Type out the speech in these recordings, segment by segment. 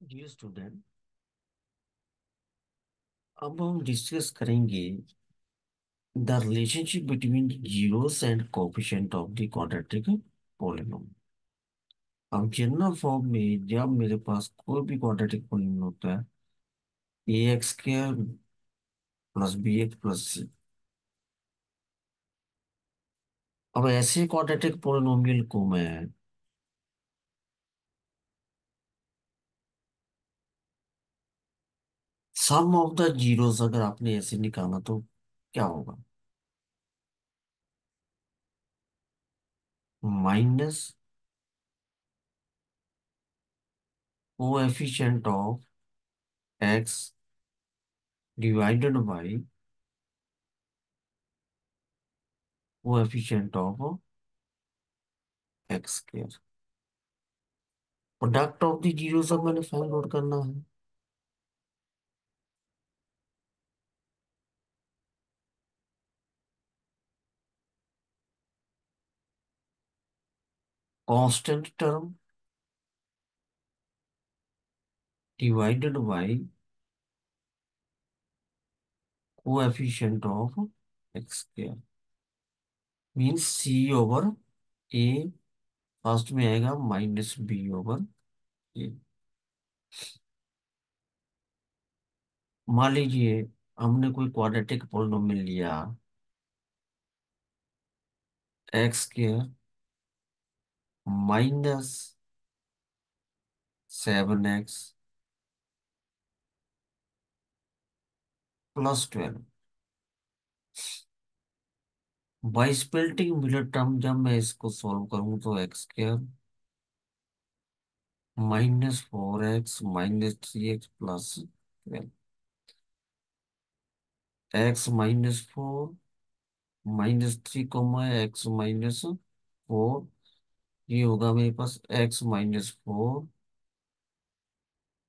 Dear student, अब हम discuss करेंगे the relationship between zeros and coefficient of the quadratic polynomial. अब general form में जब मेरे पास कोई भी क्वाड्रेटिक पॉलिनॉमियल होता है, A X square plus B X plus C. अब ऐसे क्वाड्रेटिक पॉलिनॉमियल को मैं सम ऑफ द जीरोस अगर आपने ऐसे निकाला तो क्या होगा? Minus coefficient of X divided by coefficient of X square. Product of the zero सब मैंने फाइंड आउट करना है। Constant term divided by coefficient of X square means C over A. First में आएगा माइनस बी ओवर ए। मान लीजिए हमने कोई क्वाड्रेटिक पॉलिनॉमियल लिया, x square minus 7x plus 12। By splitting middle term जब मैं इसको सॉल्व करूं तो x square -4x -3x plus 12, x -4 -3 x -4। ये होगा मेरे पास x -4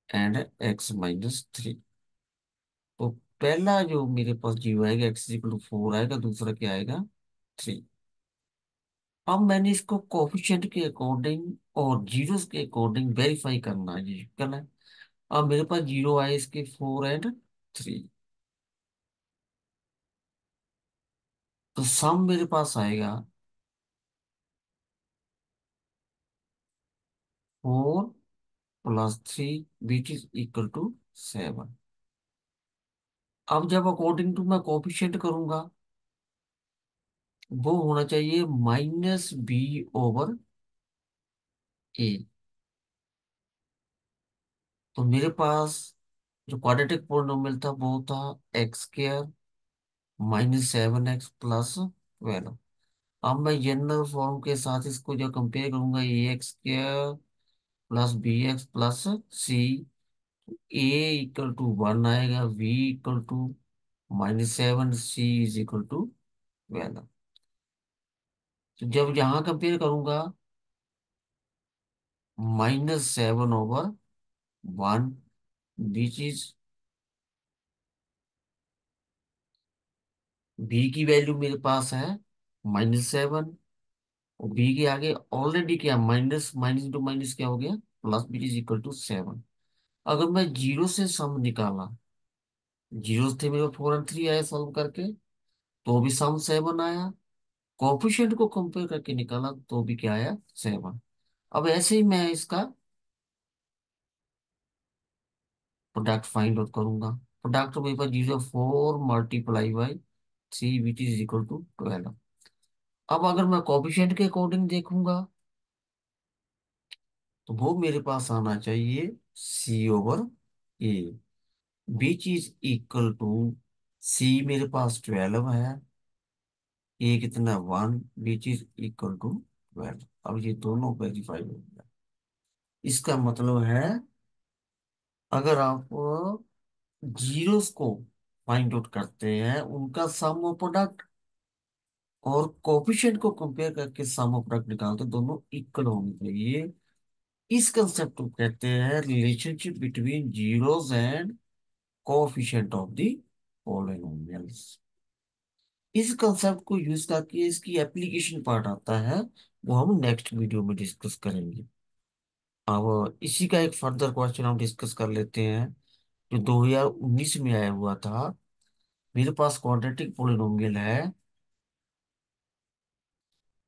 एंड x-3। तो पहला जो मेरे पास जीरो आएगा x = 4 आएगा, दूसरा क्या आएगा 3। अब मैंने इसको कोफिशिएंट के अकॉर्डिंग और जीरोस के अकॉर्डिंग वेरीफाई करना है, ये करना है। अब मेरे पास जीरो आए इसके 4 एंड 3, तो सम मेरे पास आएगा 4 + 3 विच इज इक्वल टू 7। अब जब अकॉर्डिंग टू मैं कोफिशिएंट करूंगा वो होना चाहिए -b/a। तो मेरे पास जो क्वाड्रेटिक पोलिनोमियल था वो था x² -7x प्लस 12। अब मैं जनरल फॉर्म के साथ इसको जो कंपेयर करूंगा, a x² plus bx plus c, a = 1 आएगा, v = -7, c = 12। तो जब यहाँ कंपेयर करूंगा -7/1 विच इज b की वैल्यू मेरे पास है -7, और b के आगे ऑलरेडी क्या माइनस माइनस इंटू माइनस क्या हो गया plus, which is equal to 7। अगर मैं जीरो से सम निकाला, जीरो थे मेरे 4 और 3 आए सॉल्व करके, तो भी सम 7 आया। कोएफिशिएंट को कंपेयर करके निकाला तो भी क्या आया 7। अब ऐसे ही मैं इसका प्रोडक्ट फाइंड आउट करूंगा। प्रोडक्ट मेरे पास 0 4 × 3 विच इज इक्वल टू 12। अब अगर मैं कोएफिशिएंट के अकॉर्डिंग देखूंगा तो वो मेरे पास आना चाहिए c/a which is equal to, c मेरे पास 12 है, a कितना 1, विच इज इक्वल टू 12। अब ये दोनों वेरीफाई हो गया। इसका मतलब है अगर आप जीरोस को फाइंड आउट करते हैं उनका सम और प्रोडक्ट, और कोएफिशिएंट को कंपेयर करके सम और प्रोडक्ट निकालते हैं, दोनों इक्वल होने चाहिए। इस कंसेप्ट को कहते हैं relationship between zeros and coefficient of the polynomials. इस कंसेप्ट को यूज करके इसकी एप्लीकेशन पार्ट आता है, वो हम नेक्स्ट वीडियो में डिस्कस करेंगे। अब इसी का एक फर्दर क्वेश्चन हम डिस्कस कर लेते हैं, जो 2019 में आया हुआ था। मेरे पास क्वाड्रेटिक पोलिनोमियल है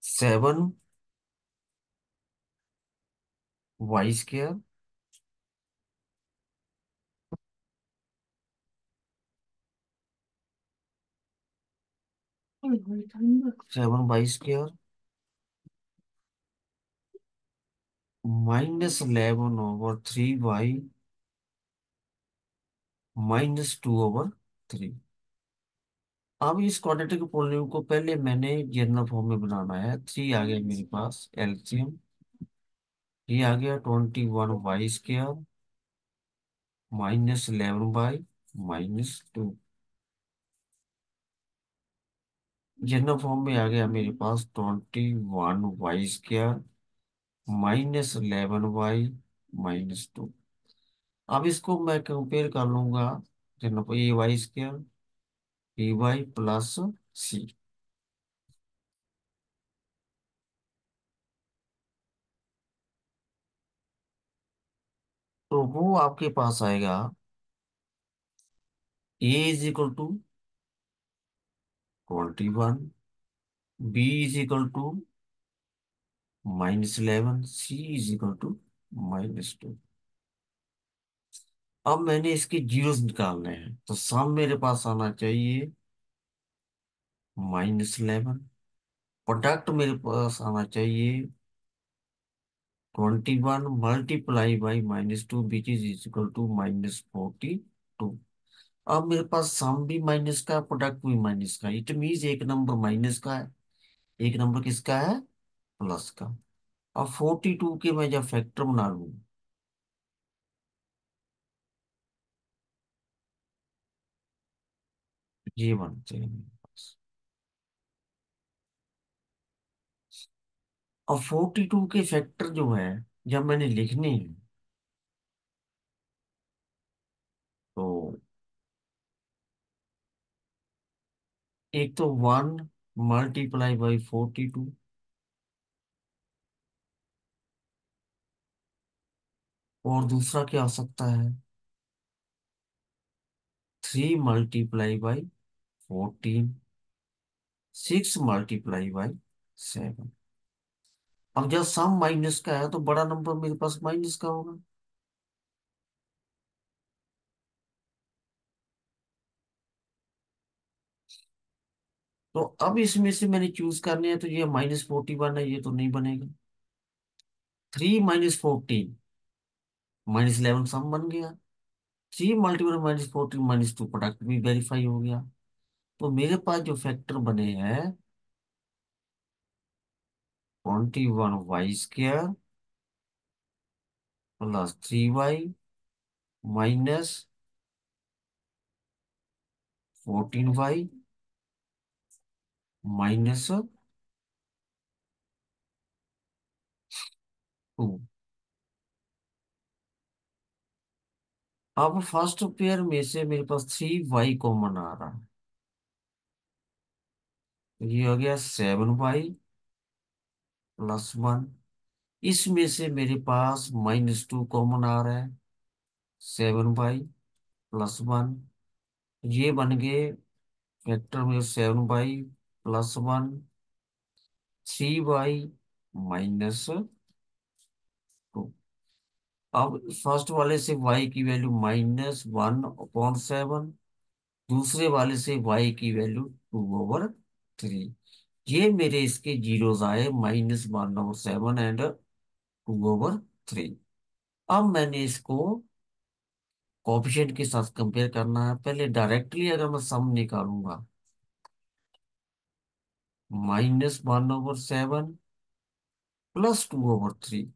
7 y square 7 y square -11/3 y -2/3। अब इस क्वाड्रेटिक पोलिनोमियल को पहले मैंने जनरल फॉर्म में बनाना है। 3 आ गया मेरे पास एलसीएम, ये आ गया 21 y स्क्वायर -11/-2। जनरल फॉर्म में आ गया मेरे पास 21 y स्क्वायर -11 y -2। अब इसको मैं कंपेयर कर लूंगा। जनरल ये y स्क्वायर y+c। तो वो आपके पास आएगा a = 21, b = -11, c = -2। अब मैंने इसके जीरोस निकालने हैं, तो सम मेरे पास आना चाहिए -11। प्रोडक्ट मेरे पास आना चाहिए 21 × -2 -42। अब मेरे पास सम भी माइनस का है, प्रोडक्ट भी माइनस का है। इट मीन्स एक नंबर माइनस का है, एक नंबर किसका है, प्लस का। अब 42 के मैं जब फैक्टर बना लूँ, ये बनते हैं मेरे पास। अब 42 के फैक्टर जो है, जब मैंने लिखने हैं, तो एक तो 1 × 42, और दूसरा क्या हो सकता है, 3 × 14, 6 × 7। अब जब सम माइनस का है तो बड़ा नंबर मेरे पास माइनस का होगा। तो अब इसमें से मैंने चूज करने हैं, तो ये -41 है, ये तो नहीं बनेगा। 3 - 14 -11 सम बन गया। 3 × -14 -2 प्रोडक्ट भी वेरीफाई हो गया। तो मेरे पास जो फैक्टर बने हैं 21 y स्क्वायर +3 y -14 y -2। अब फर्स्ट पेयर में से मेरे पास 3 y कॉमन आ रहा है, तो ये हो गया 7 y+1। इसमें से मेरे पास -2 कॉमन आ रहा है, 7 y+1। ये बन गए फैक्टर में 7 y+1, 3 y-2। अब फर्स्ट वाले से y की वैल्यू -1/7, दूसरे वाले से y की वैल्यू 2/3। ये मेरे इसके जीरोस आए -1/7 एंड 2/3। अब मैंने इसको कोएफिशिएंट के साथ कंपेयर करना है। पहले डायरेक्टली अगर मैं सम निकालूंगा, -1/7 +2/3।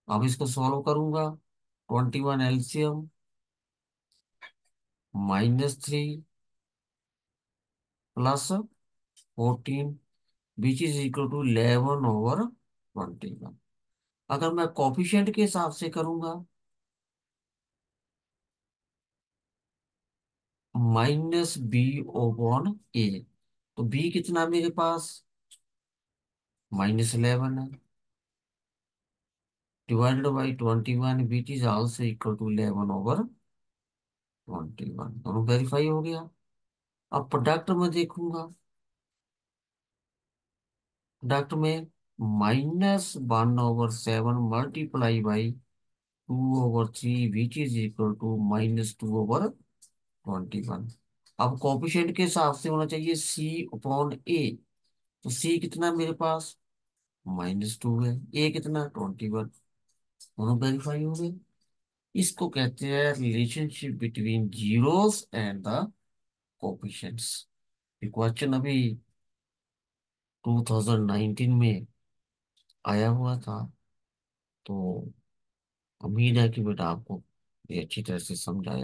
अब इसको सॉल्व करूंगा, 21 LCM -3 +14 which is equal to 11/21। अगर मैं कोफिशिएंट के हिसाब से करूंगा, -b/a। तो b कितना मेरे पास, -11 है। Divided by 21 which is also equal to 11/21, दोनों वेरीफाई हो गया। अब प्रोडक्ट में देखूंगा, प्रोडक्ट में -1/7 multiply by 2/3 which is equal to -2/21। अब कोफिशिएंट के हिसाब से होना चाहिए C/A। तो C कितना मेरे पास -2 है, A कितना 21, दोनों वेरीफाई हो गए। इसको कहते हैं relationship between zeros and the coefficients. ये क्वेश्चन अभी 2019 में आया हुआ था। तो उम्मीद है कि बेटा आपको ये अच्छी तरह से समझाया